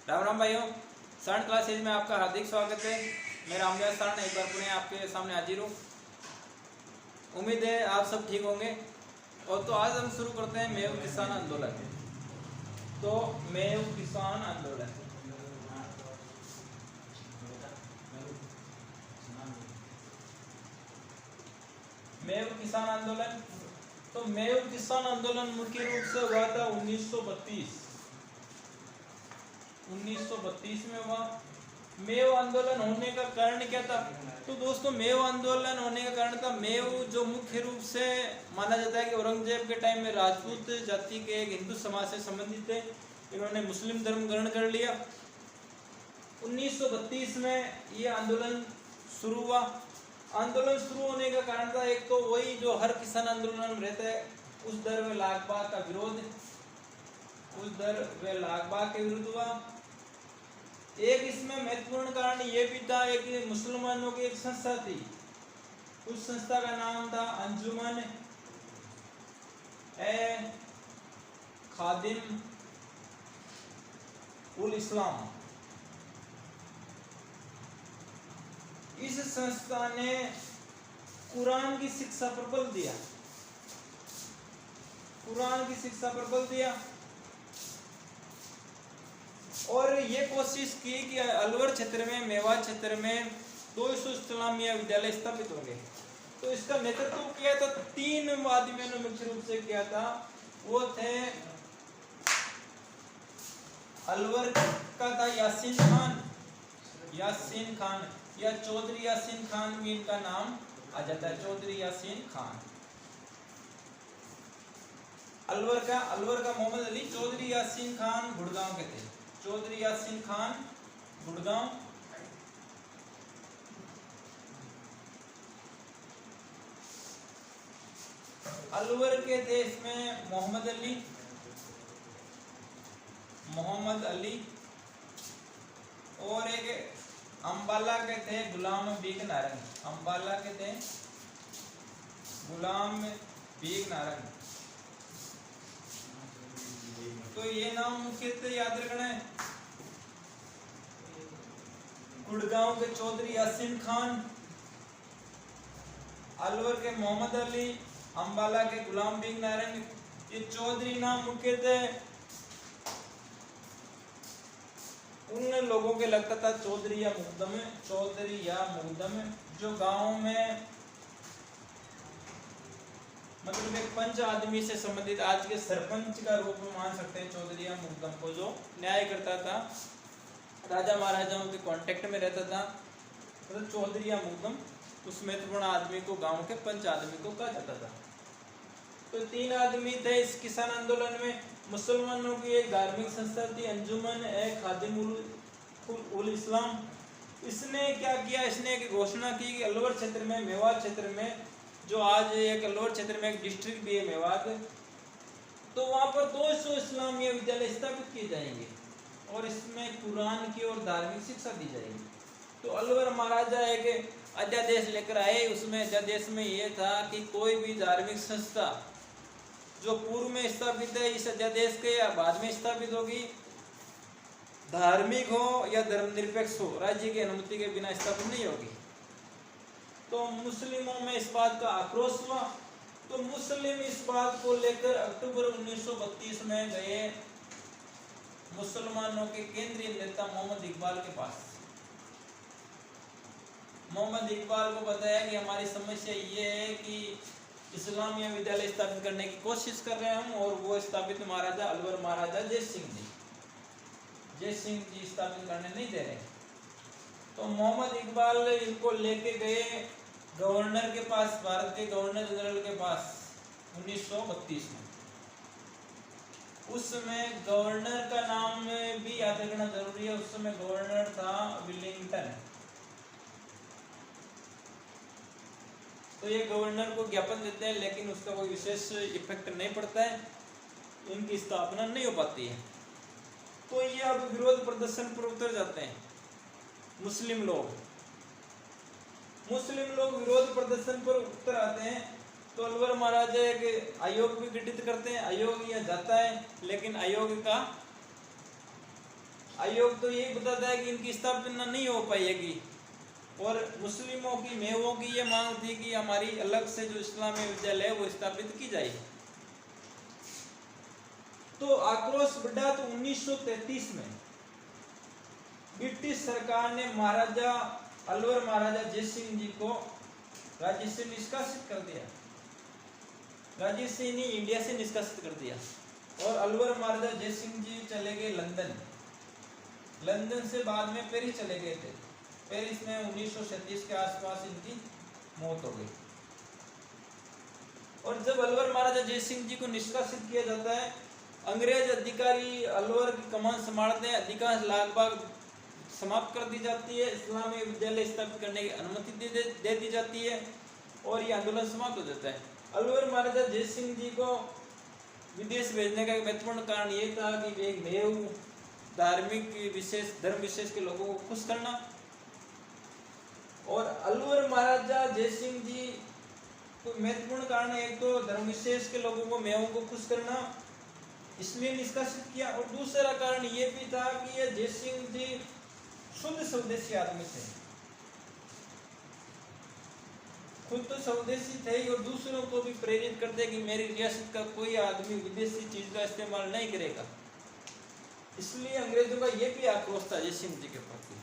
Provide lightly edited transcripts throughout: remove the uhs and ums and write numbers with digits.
राम राम भाइयों, सरण क्लासेज में आपका हार्दिक स्वागत है। मैं रामव्यास सरण एक बार पुनः आपके सामने हाजिर हूँ। उम्मीद है आप सब ठीक होंगे। और तो आज हम शुरू करते हैं मेव किसान आंदोलन। तो मेव किसान आंदोलन, मेव किसान आंदोलन। तो मेव किसान आंदोलन मुख्य रूप से हुआ था 1932 में हुआ। मेव आंदोलन होने का कारण क्या था? तो दोस्तों, मेव आंदोलन होने का कारण था, मेव जो मुख्य रूप से माना जाता है कि औरंगजेब के टाइम में राजपूत जाति के एक हिंदू समाज से संबंधित थे। इन्होंने मुस्लिम धर्म ग्रहण कर लिया। 1932 में ये आंदोलन शुरू हुआ। आंदोलन शुरू होने का कारण था, एक तो वही जो हर किसान आंदोलन में रहता है, उस दर व लागबाग का विरोध, उस दर व लागबाग के विरुद्ध हुआ। एक इसमें महत्वपूर्ण कारण ये भी था, एक मुसलमानों की एक संस्था थी, उस संस्था का नाम था अंजुमन ए खादिम उल इस्लाम। इस संस्था ने कुरान की शिक्षा पर बल दिया, कुरान की शिक्षा पर बल दिया और ये कोशिश की कि अलवर क्षेत्र में, मेवात क्षेत्र में 200 इस्लामिया विद्यालय स्थापित होंगे। तो इसका नेतृत्व किया था 3 आदमियों ने मुख्य रूप से किया था। वो थे, अलवर का था यासीन खान या चौधरी यासीन खान भी इनका नाम आ जाता है, चौधरी यासीन खान। अलवर का मोहम्मद अली, चौधरी यासीन खान गुड़गांव के थे, चौधरी यासीन खान गुड़गांव। अलवर के थे इसमें मोहम्मद अली और एक अंबाला के थे गुलाम बीग नारंग, अंबाला के थे गुलाम बीग नारंग। तो ये नाम मुख्यतः याद रखना है। गुड़गांव के चौधरी यासीन खान, अलवर के मोहम्मद अली, अंबाला के गुलाम बीग नारंग। ये चौधरी नाम मुख्यतः उन लोगों के लगता था, चौधरी या मुकदम, जो गांव में मतलब एक पंच आदमी से संबंधित, आज के सरपंच का रूप में मान सकते हैं चौधरी या मुकदम को, जो न्याय करता था, राजा महाराजाओं के कांटेक्ट में रहता था, मतलब चौधरी या मुकदम, उस महत्वपूर्ण आदमी को, गांव के पंच आदमी को कहा जाता था। तो 3 आदमी थे इस किसान आंदोलन में। मुसलमानों की एक धार्मिक संस्था थी अंजुमन ए खादिम उल इस्लाम। इसने क्या किया, इसने एक घोषणा की कि अलवर क्षेत्र में, मेवात क्षेत्र में, जो आज एक अलवर क्षेत्र में एक डिस्ट्रिक्ट भी है मेवात, तो वहां पर 200 इस्लामिया विद्यालय स्थापित किए जाएंगे और इसमें कुरान की और धार्मिक शिक्षा दी जाएगी। तो अलवर महाराजा एक अध्यादेश लेकर आए। उसमें अध्यादेश में यह था कि कोई भी धार्मिक संस्था जो पूर्व में स्थापित है, इस अध्यादेश के या बाद में स्थापित होगी, धार्मिक हो या धर्मनिरपेक्ष हो, राज्य की अनुमति के बिना स्थापित नहीं होगी। तो मुस्लिमों में इस बात का आक्रोश हुआ। तो मुस्लिम इस बात को लेकर अक्टूबर 1932 में गए मुसलमानों के केंद्रीय नेता मोहम्मद इकबाल के पास। मोहम्मद इकबाल को बताया कि हमारी समस्या ये है कि इस्लामिया विद्यालय स्थापित करने की कोशिश कर रहे हैं हम, और वो स्थापित महाराजा अलवर महाराजा जय सिंह जी स्थापित करने नहीं दे रहे। तो मोहम्मद इकबाल इनको लेके गए गवर्नर के पास, भारत के गवर्नर जनरल के पास 1932 में। उस समय गवर्नर का नाम भी याद रखना जरूरी है। उस समय गवर्नर था विलिंगटन। तो ये गवर्नर को ज्ञापन देते हैं, लेकिन उसका कोई विशेष इफेक्ट नहीं पड़ता है, इनकी स्थापना नहीं हो पाती है। तो ये अब विरोध प्रदर्शन पर उतर जाते हैं मुस्लिम लोग विरोध प्रदर्शन पर उतर आते हैं। तो अलवर महाराजा एक आयोग भी गठित करते हैं। आयोग यह जाता है, लेकिन आयोग तो यही बताता है कि इनकी स्थापना नहीं हो पाएगी। और मुस्लिमों की मेवों की ये मांग थी कि हमारी अलग से जो इस्लामी विद्यालय है वो स्थापित की जाए। तो आक्रोश बढ़ा तो 1933 में ब्रिटिश सरकार ने महाराजा अलवर महाराजा जय सिंह जी को राज्य से निष्कासित कर दिया। राज्य से नहीं, इंडिया से निष्कासित कर दिया। और अलवर महाराजा जय सिंह जी चले गए लंदन। लंदन से बाद में पेरिस चले गए थे। पेरिस में 1937 के आसपास इनकी मौत हो गई। और जब अलवर महाराजा जय सिंह जी को निष्कासित किया जाता है, अंग्रेज अधिकारी अलवर की कमान संभालते हैं, अधिकांश लागबाग समाप्त कर दी जाती है, इस्लामी विद्यालय स्थापित करने की अनुमति दे दी जाती है और ये आंदोलन समाप्त हो जाता है। अलवर महाराजा जय सिंह जी को विदेश भेजने का एक महत्वपूर्ण कारण ये था कि एक मेव धार्मिक विशेष धर्म विशेष के लोगों को खुश करना। और अलवर महाराजा जय सिंह जी को महत्वपूर्ण कारण एक तो धर्म विशेष के लोगों को मेवों को खुश करना, इसलिए निष्कासित किया। और दूसरा कारण ये भी था कि ये जय सिंह जी शुद्ध स्वदेशी आदमी थे, खुद तो स्वदेशी थे ही और दूसरों को भी प्रेरित करते कि मेरी रियासत का कोई आदमी विदेशी चीज का इस्तेमाल नहीं करेगा। इसलिए अंग्रेजों का ये भी आक्रोश था जय सिंह जी के प्रति।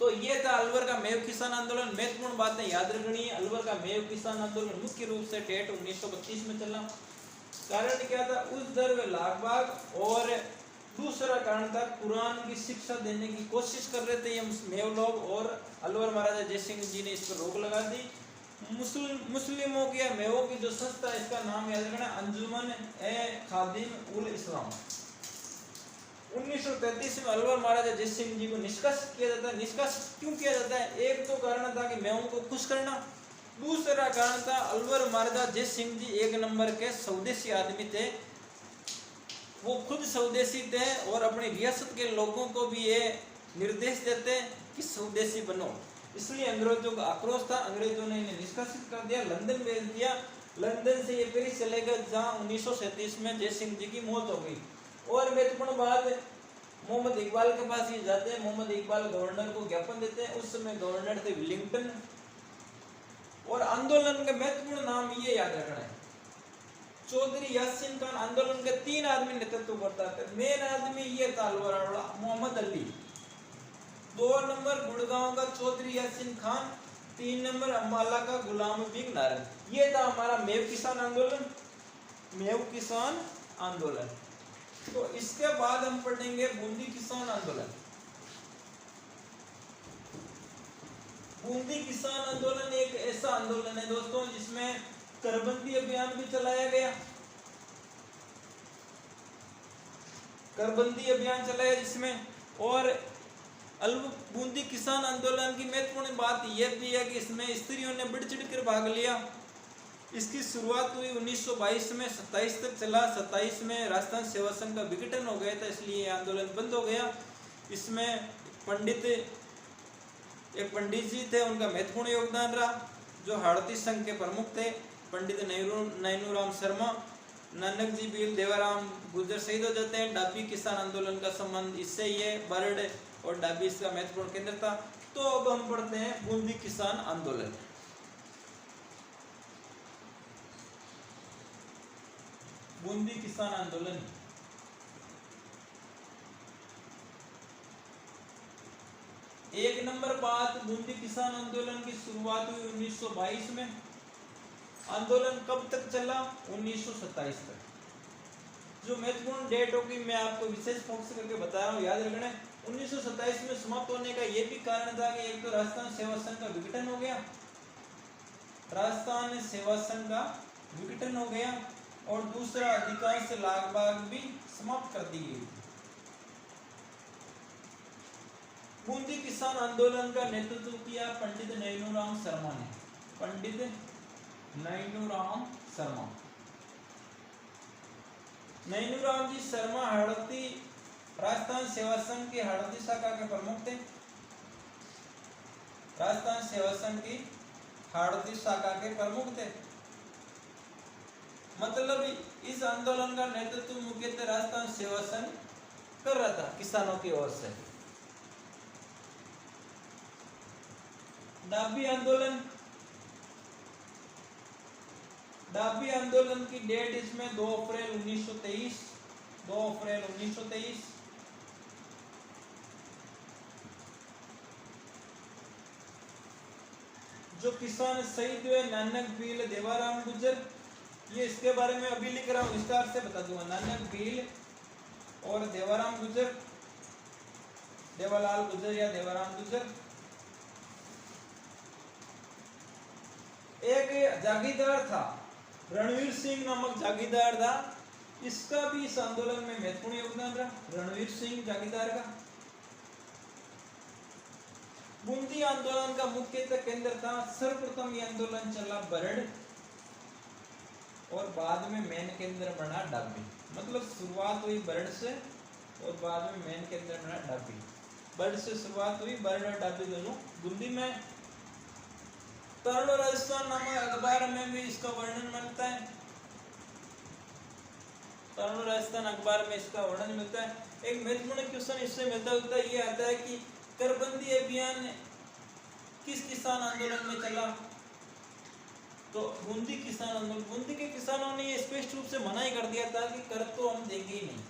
तो ये था अलवर का मेव किसान आंदोलन। महत्वपूर्ण बातें याद रखनी है। अलवर का मेव किसान आंदोलन मुख्य रूप से डेट 1932 में चला। कारण क्या था? उस दर में लागबाग। और दूसरा कारण था कुरान की शिक्षा देने की कोशिश कर रहे थे ये मेव लोग, और अलवर महाराजा जय सिंह जी ने इस पर रोक लगा दी। मुस्लिमों की या मेवों की जो संस्था, इसका नाम याद रखना, अंजुमन ए खादिम उल इस्लाम। 1933 में अलवर महाराजा जय सिंह जी को निष्कासित किया जाता है। निष्कासित क्यों किया जाता है? एक तो कारण था कि मेवों को खुश करना, दूसरा कारण था अलवर महाराजा जय सिंह जी एक नंबर के स्वदेशी आदमी थे। वो खुद स्वदेशी थे और अपनी रियासत के लोगों को भी ये निर्देश देते कि स्वदेशी बनो। इसलिए अंग्रेजों का आक्रोश था। अंग्रेजों ने इन्हें निष्कासित कर दिया, लंदन भेज दिया। लंदन से ये पेरिस चले गए, जहाँ 1937 में जय सिंह जी की मौत हो गई। और महत्वपूर्ण बात, मोहम्मद इकबाल के पास ये जाते हैं। मोहम्मद इकबाल गवर्नर को ज्ञापन देते हैं। उस समय गवर्नर थे विलिंगटन। और आंदोलन का महत्वपूर्ण नाम ये याद रखना है, चौधरी यासीन खान। आंदोलन के 3 आदमी नेतृत्व करता थे। मेन आदमी ये था अलवर वाला मोहम्मद अली, 2 नंबर गुड़गांव का चौधरी यासीन खान, 3 नंबर अम्बाला का गुलाम बिग नारंग। ये था हमारा मेव किसान आंदोलन। मेव किसान आंदोलन। तो इसके बाद हम पढ़ेंगे बूंदी किसान आंदोलन। बूंदी किसान आंदोलन एक ऐसा आंदोलन है दोस्तों जिसमें करबंदी अभियान भी चलाया गया। करबंदी अभियान चलाया जिसमें। और बूंदी किसान आंदोलन की महत्वपूर्ण बात यह भी है कि इसमें स्त्रियों ने बढ़ चढ़ कर भाग लिया। इसकी शुरुआत हुई 1922 में, 27 तक चला। 27 में राजस्थान सेवा संघ का विघटन हो गया था, इसलिए आंदोलन बंद हो गया। इसमें एक पंडित जी थे, उनका महत्वपूर्ण योगदान रहा, जो हाड़ती संघ के प्रमुख थे। पंडित नैनूराम शर्मा, नानक जी भील, देवाराम गुर्जर शहीद हो जाते हैं। डाबी किसान आंदोलन का संबंध इससे ही है। बरड और डाबी इसका महत्वपूर्ण केंद्र था। तो अब हम पढ़ते हैं बूंदी किसान आंदोलन। बूंदी किसान आंदोलन एक नंबर बात, बूंदी किसान आंदोलन की शुरुआत हुई 1922 में। आंदोलन कब तक चला? 1927 तक। जो महत्वपूर्ण डेट होगी मैं आपको विशेष फोकस करके बता रहा हूँ, याद रखना। 1927 में समाप्त होने का ये भी कारण था कि एक तो राजस्थान सेवा संघ का विघटन हो गया, राजस्थान सेवा संघ का विघटन हो गया, और दूसरा अधिकांश लागबाग भी समाप्त कर दी गई। बूंदी किसान आंदोलन का नेतृत्व किया पंडित नैनूराम शर्मा ने। पंडित नैनूराम शर्मा। नैनूराम जी शर्मा हड़ती राजस्थान सेवा संघ की हड़ती शाखा के प्रमुख थे। राजस्थान सेवा संघ की हड़ती शाखा के प्रमुख थे। मतलब इस आंदोलन का नेतृत्व मुख्यतः राजस्थान सेवा संघ कर रहा था किसानों की ओर से। डाबी आंदोलन की डेट इसमें 2 अप्रैल 1923, 2 अप्रैल 1923। जो किसान शहीद हुए नानक भील देवाराम गुर्जर, ये इसके बारे में अभी लिख रहा हूँ, विस्तार से बता दूंगा। नानक भील और देवाराम गुर्जर, देवालाल गुर्जर या देवाराम गुर्जर। एक जागीरदार था, रणवीर सिंह नामक जागीरदार था, इसका भी इस आंदोलन में महत्वपूर्ण योगदान रहा, रणवीर सिंह जागीरदार का। बूंदी आंदोलन का मुख्यतः केंद्र था। सर्वप्रथम ये आंदोलन चला बरड़ और बाद में मेन केंद्र बना डाबी। मतलब शुरुआत हुई बरड़ से और बाद में मेन केंद्र बना डाबी। बरड़ से शुरुआत हुई, बरड़ और डाबी दोनों बूंदी में। तरुण राजस्थान नामक अखबार में भी इसका वर्णन मिलता है। तरुण राजस्थान अखबार में इसका वर्णन मिलता है। एक महत्वपूर्ण क्वेश्चन इससे मिलता जुलता ये आता है कि करबंदी अभियान किस किसान आंदोलन में चला? तो बूंदी किसान आंदोलन। बूंदी के किसानों ने ये स्पष्ट रूप से मना ही कर दिया था कि कर तो हम देंगे ही नहीं।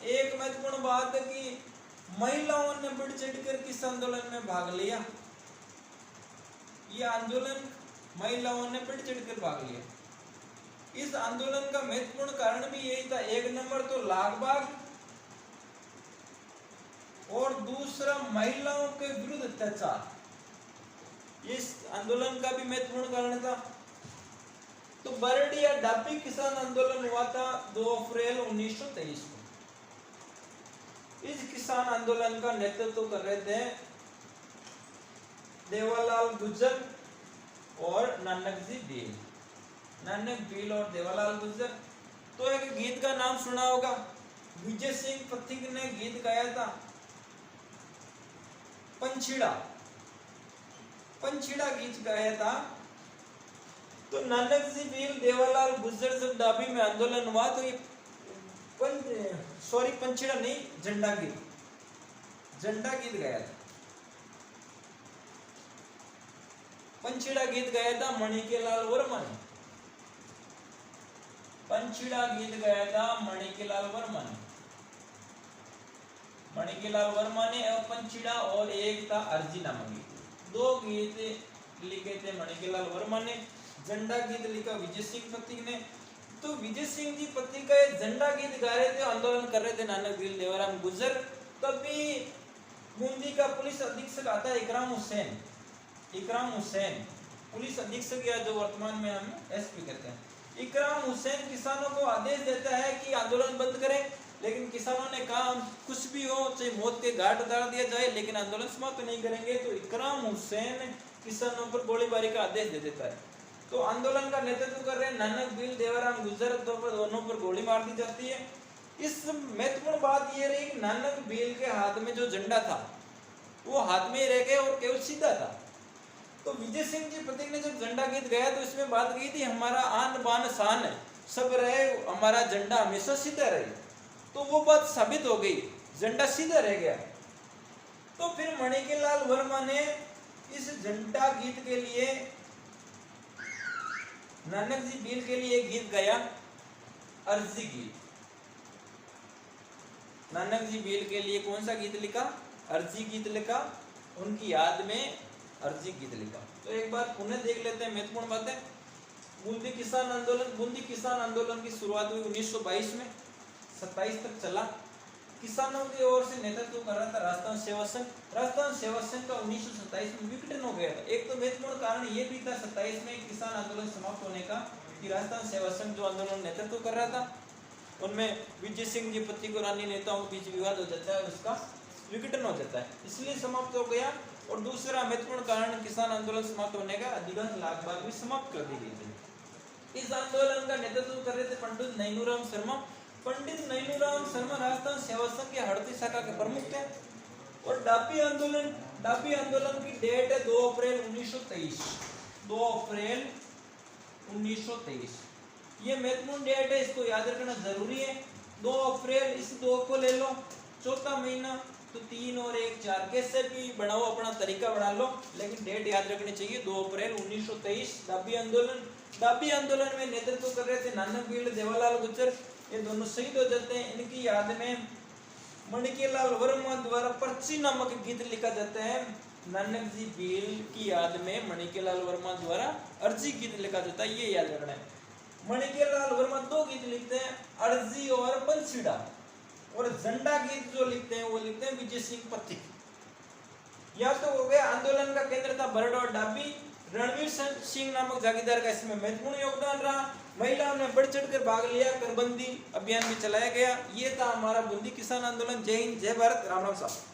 एक महत्वपूर्ण बात है कि महिलाओं ने बढ़ चढ़कर किस आंदोलन में भाग लिया? ये आंदोलन महिलाओं ने बढ़ चढ़कर भाग लिया। इस आंदोलन का महत्वपूर्ण कारण भी यही था, एक नंबर तो लागबाग और दूसरा महिलाओं के विरुद्ध अत्याचार। इस आंदोलन का भी महत्वपूर्ण कारण था। तो बरड़ या डाबी किसान आंदोलन हुआ था 2 अप्रैल 1923 को। इस किसान आंदोलन का नेतृत्व कर रहे थे देवालाल गुर्जर और नानक जी भील। नानक भील और देवालाल गुर्जर। तो एक गीत का नाम सुना होगा, विजय सिंह पथिक ने गीत गाया था पंछीड़ा। पंछीड़ा गीत गाया था। तो नानक जी भील देवालाल गुर्जर जब डाबी में आंदोलन हुआ तो ये पंछीड़ा नहीं, झंडा गीत गाया था। पंछीड़ा गीत गाया था मणिकेलाल वर्मा ने। पंछीड़ा गीत गाया था मणिकेलाल वर्मा ने। मणिकेलाल वर्मा ने और पंछीड़ा, और एक था अर्जी नामक गीत। 2 गीत लिखे थे मणिकेलाल वर्मा ने। झंडा गीत लिखा विजय सिंह पथिक ने। तो विजय सिंह जी पथिक का झंडा गीत गा रहे थे, आंदोलन कर रहे थे नानक भील देवाराम गुर्जर। तभी बूंदी का पुलिस अधीक्षक आता है इकराम हुसैन, पुलिस अधीक्षक या जो वर्तमान में हम एसपी कहते हैं। इकराम हुसैन किसानों को आदेश देता है कि आंदोलन बंद करें, लेकिन किसानों ने कहा कुछ भी हो, चाहे मौत के घाट उतार दिया जाए, लेकिन आंदोलन समाप्त नहीं करेंगे। तो इकराम हुसैन किसानों पर गोलीबारी का आदेश दे देता है। तो आंदोलन का नेतृत्व कर रहे नानक भील देवाराम गुर्जर, दोनों पर गोली मार दी जाती है। इस महत्वपूर्ण बात यह रही कि नानक भील के हाथ में जो झंडा था वो हाथ में ही रह गया और केवल सीधा था। तो विजय सिंह जी पथिक ने जब झंडा गीत गाया तो इसमें बात कही थी, हमारा आन बान शान है, सब रहे, हमारा झंडा हमेशा सीधा रहे। तो वो बात साबित हो गई, झंडा सीधा रह गया। तो फिर मणिकेलाल वर्मा ने इस झंडा गीत के लिए, नानक जी भील के लिए गीत गाया, अर्जी गीत। नानक जी भील के लिए कौन सा गीत लिखा? अर्जी गीत लिखा, उनकी याद में अर्जी गीत लिखा। तो एक बार पुनः देख लेते हैं महत्वपूर्ण बातें। बूंदी किसान आंदोलन की शुरुआत हुई 1922 में, 27 तक चला। किसानों की ओर से नेतृत्व कर रहा था राजस्थान सेवा संघ। राजस्थान सेवा संघ का 1927 में विघटन हो गया था। एक तो महत्वपूर्ण कारण ये भी था 27 में किसान आंदोलन समाप्त होने का कि राजस्थान सेवा संघ जो आंदोलन नेतृत्व कर रहा था उनमें विजय सिंह जी पथिक और अन्य नेताओं के बीच विवाद हो जाता है, उसका विघटन हो जाता है, इसलिए समाप्त हो गया। और दूसरा महत्वपूर्ण कारण किसान आंदोलन समाप्त होने का, अधिकांश लागबाग भी समाप्त कर दी गई थी। इस आंदोलन का नेतृत्व कर रहे थे पंडित नैनूराम शर्मा। पंडित नैनूराम शर्मा राजस्थान सेवा संघ के हड़ती शाखा के प्रमुख थे। और डाबी आंदोलन की डेट है 2 अप्रैल 1923। 2 अप्रैल 1923 ये महत्वपूर्ण डेट है, इसको याद रखना जरूरी है। 2 अप्रैल, इस 2 को ले लो, चौथा महीना तो 3 और 1 4, कैसे भी बनाओ, अपना तरीका बना लो, लेकिन डेट याद रखनी चाहिए 2 अप्रैल 1923। डाबी आंदोलन, डाबी आंदोलन में नेतृत्व कर रहे थे नानक भील, देवालाल गुर्जर, ये दोनों शहीद हो जाते हैं। इनकी याद में मणिकेलाल वर्मा द्वारा पर्ची नामक गीत लिखा जाता है। नानक जी भील की याद में मणिकेलाल वर्मा द्वारा अर्जी गीत लिखा जाता है, ये याद रखना है। मणिकेलाल वर्मा 2 गीत लिखते हैं, अर्जी और बंसीड़ा, और झंडा गीत जो लिखते हैं वो लिखते हैं विजय सिंह पथिक। या तो हो गया आंदोलन का केंद्र था बरड और डाबी, रणवीर सिंह नामक जागीरदार का इसमें महत्वपूर्ण योगदान रहा। महिलाओं ने बढ़ चढ़कर भाग लिया, करबंदी अभियान भी चलाया गया। ये था हमारा बूंदी किसान आंदोलन। जय हिंद, जय भारत, राम राम साहब।